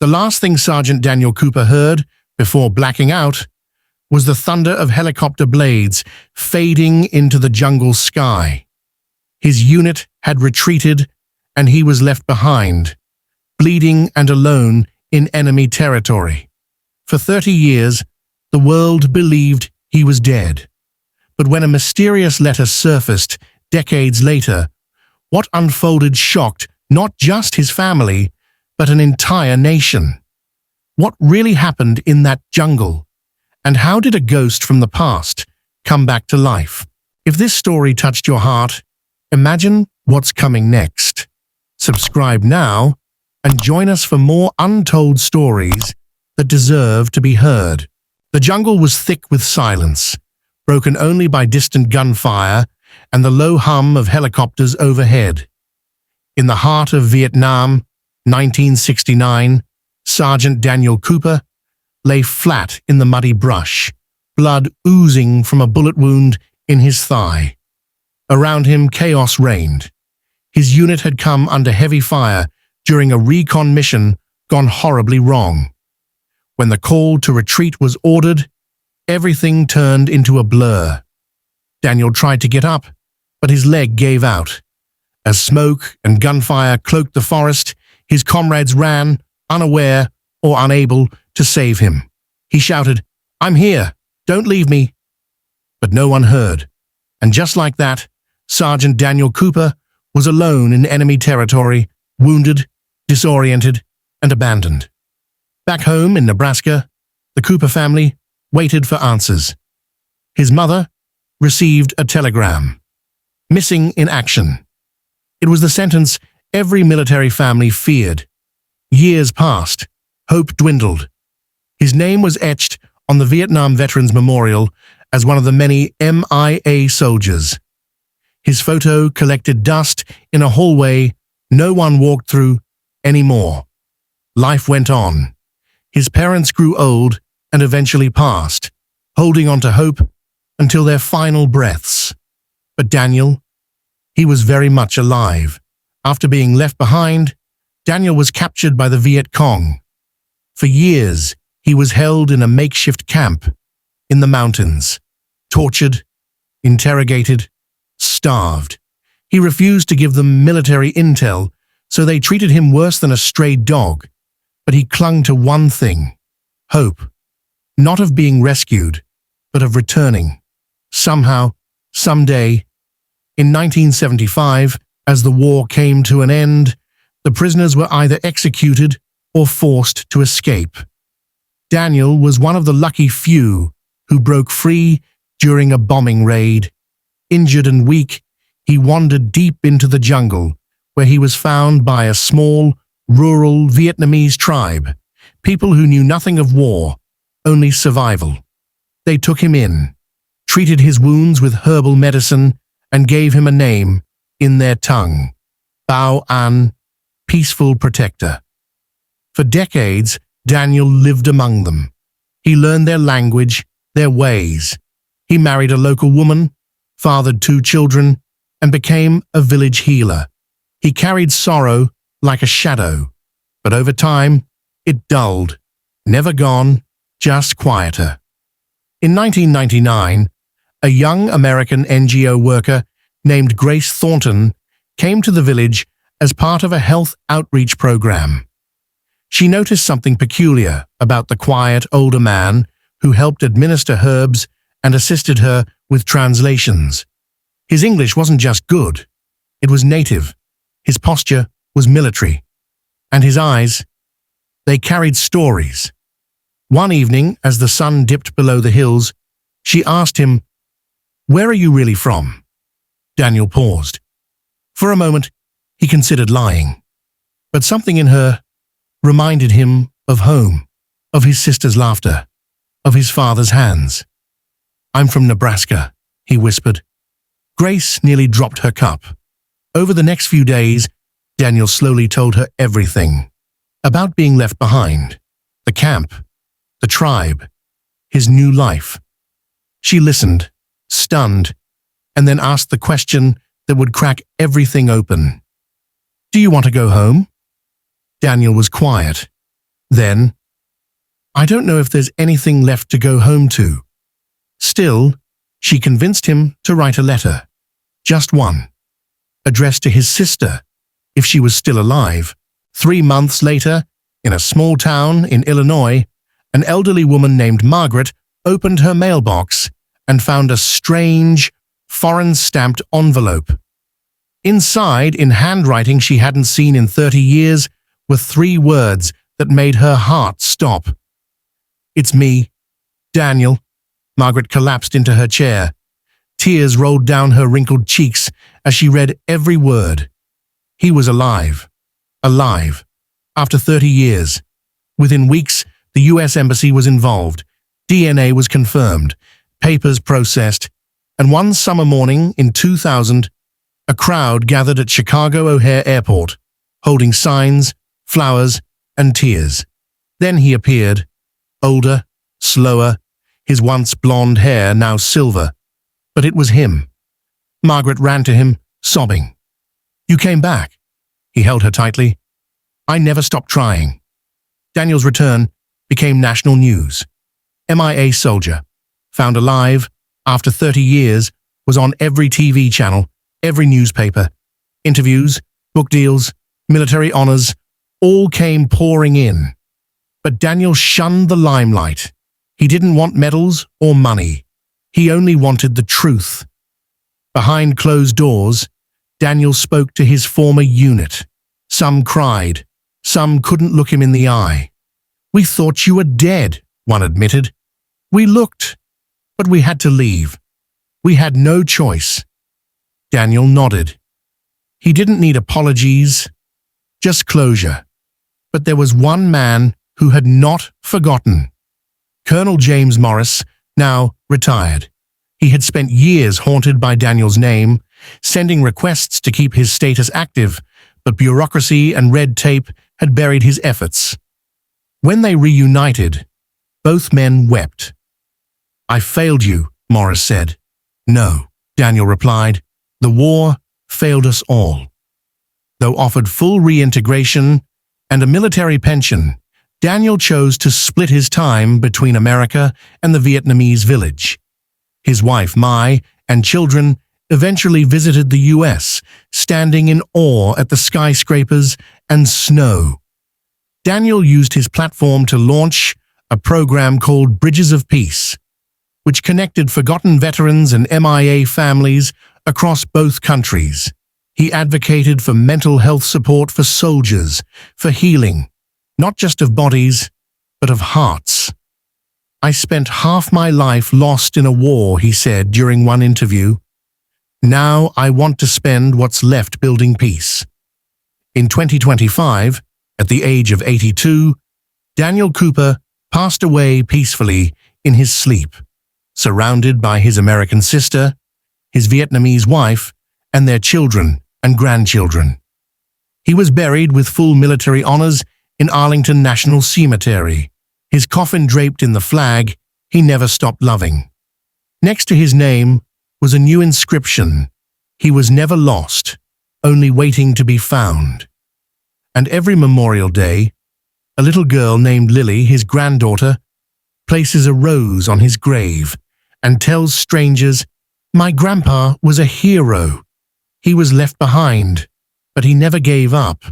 The last thing Sergeant Daniel Cooper heard, before blacking out, was the thunder of helicopter blades fading into the jungle sky. His unit had retreated, and he was left behind, bleeding and alone in enemy territory. For 30 years, the world believed he was dead. But when a mysterious letter surfaced decades later, what unfolded shocked not just his family, but an entire nation. What really happened in that jungle? And how did a ghost from the past come back to life? If this story touched your heart, imagine what's coming next. Subscribe now and join us for more untold stories that deserve to be heard. The jungle was thick with silence, broken only by distant gunfire and the low hum of helicopters overhead. In the heart of Vietnam, 1969, Sergeant Daniel Cooper lay flat in the muddy brush, blood oozing from a bullet wound in his thigh. Around him, chaos reigned. His unit had come under heavy fire during a recon mission gone horribly wrong. When the call to retreat was ordered, everything turned into a blur. Daniel tried to get up, but his leg gave out. As smoke and gunfire cloaked the forest, his comrades ran, unaware or unable to save him. He shouted, "I'm here, don't leave me." But no one heard, and just like that, Sergeant Daniel Cooper was alone in enemy territory, wounded, disoriented, and abandoned. Back home in Nebraska, the Cooper family waited for answers. His mother received a telegram, "Missing in action." It was the sentence every military family feared. Years passed, hope dwindled. His name was etched on the Vietnam Veterans Memorial as one of the many MIA soldiers. His photo collected dust in a hallway no one walked through anymore. Life went on. His parents grew old and eventually passed, holding on to hope until their final breaths. But Daniel, he was very much alive. After being left behind, Daniel was captured by the Viet Cong. For years, he was held in a makeshift camp in the mountains, tortured, interrogated, starved. He refused to give them military intel, so they treated him worse than a stray dog. But he clung to one thing: hope. Not of being rescued, but of returning. Somehow, someday. In 1975, as the war came to an end, the prisoners were either executed or forced to escape. Daniel was one of the lucky few who broke free during a bombing raid. Injured and weak, he wandered deep into the jungle, where he was found by a small, rural Vietnamese tribe, people who knew nothing of war, only survival. They took him in, treated his wounds with herbal medicine, and gave him a name in their tongue: Bao An, peaceful protector. For decades, Daniel lived among them. He learned their language, their ways. He married a local woman, fathered 2 children, and became a village healer. He carried sorrow like a shadow, but over time, it dulled, never gone, just quieter. In 1999, a young American NGO worker named Grace Thornton came to the village as part of a health outreach program. She noticed something peculiar about the quiet older man who helped administer herbs and assisted her with translations. His English wasn't just good, it was native. His posture was military. And his eyes, they carried stories. One evening, as the sun dipped below the hills, she asked him, "Where are you really from?" Daniel paused. For a moment, he considered lying. But something in her reminded him of home, of his sister's laughter, of his father's hands. "I'm from Nebraska," he whispered. Grace nearly dropped her cup. Over the next few days, Daniel slowly told her everything. About being left behind, the camp, the tribe, his new life. She listened, stunned, and then asked the question that would crack everything open. "Do you want to go home?" Daniel was quiet. Then, I don't know if there's anything left to go home to. Still, she convinced him to write a letter. Just one. Addressed to his sister, if she was still alive. 3 months later, in a small town in Illinois, an elderly woman named Margaret opened her mailbox and found a strange, foreign-stamped envelope. Inside, in handwriting she hadn't seen in 30 years, were 3 words that made her heart stop. "It's me, Daniel." Margaret collapsed into her chair. Tears rolled down her wrinkled cheeks as she read every word. He was alive. Alive. After 30 years. Within weeks, the U.S. Embassy was involved. DNA was confirmed, papers processed, and one summer morning in 2000, a crowd gathered at Chicago O'Hare Airport, holding signs, flowers, and tears. Then he appeared, older, slower, his once blonde hair now silver. But it was him. Margaret ran to him, sobbing. "You came back." He held her tightly. "I never stopped trying." Daniel's return became national news. MIA soldier, found alive after 30 years, was on every TV channel, every newspaper. Interviews, book deals, military honors, all came pouring in. But Daniel shunned the limelight. He didn't want medals or money. He only wanted the truth. Behind closed doors, Daniel spoke to his former unit. Some cried. Some couldn't look him in the eye. "We thought you were dead," one admitted. "We looked, but we had to leave. We had no choice." Daniel nodded. He didn't need apologies, just closure. But there was one man who had not forgotten. Colonel James Morris, now retired. He had spent years haunted by Daniel's name, sending requests to keep his status active, but bureaucracy and red tape had buried his efforts. When they reunited, both men wept. "I failed you," Morris said. "No," Daniel replied. "The war failed us all." Though offered full reintegration and a military pension, Daniel chose to split his time between America and the Vietnamese village. His wife, Mai, and children eventually visited the U.S., standing in awe at the skyscrapers and snow. Daniel used his platform to launch a program called Bridges of Peace, which connected forgotten veterans and MIA families across both countries. He advocated for mental health support for soldiers, for healing, not just of bodies, but of hearts. "I spent half my life lost in a war," he said during one interview. "Now I want to spend what's left building peace." In 2025, at the age of 82, Daniel Cooper passed away peacefully in his sleep, surrounded by his American sister, his Vietnamese wife, and their children and grandchildren. He was buried with full military honors in Arlington National Cemetery, his coffin draped in the flag he never stopped loving. Next to his name was a new inscription: "He was never lost, only waiting to be found." And every Memorial Day, a little girl named Lily, his granddaughter, places a rose on his grave and tells strangers, "My grandpa was a hero. He was left behind, but he never gave up."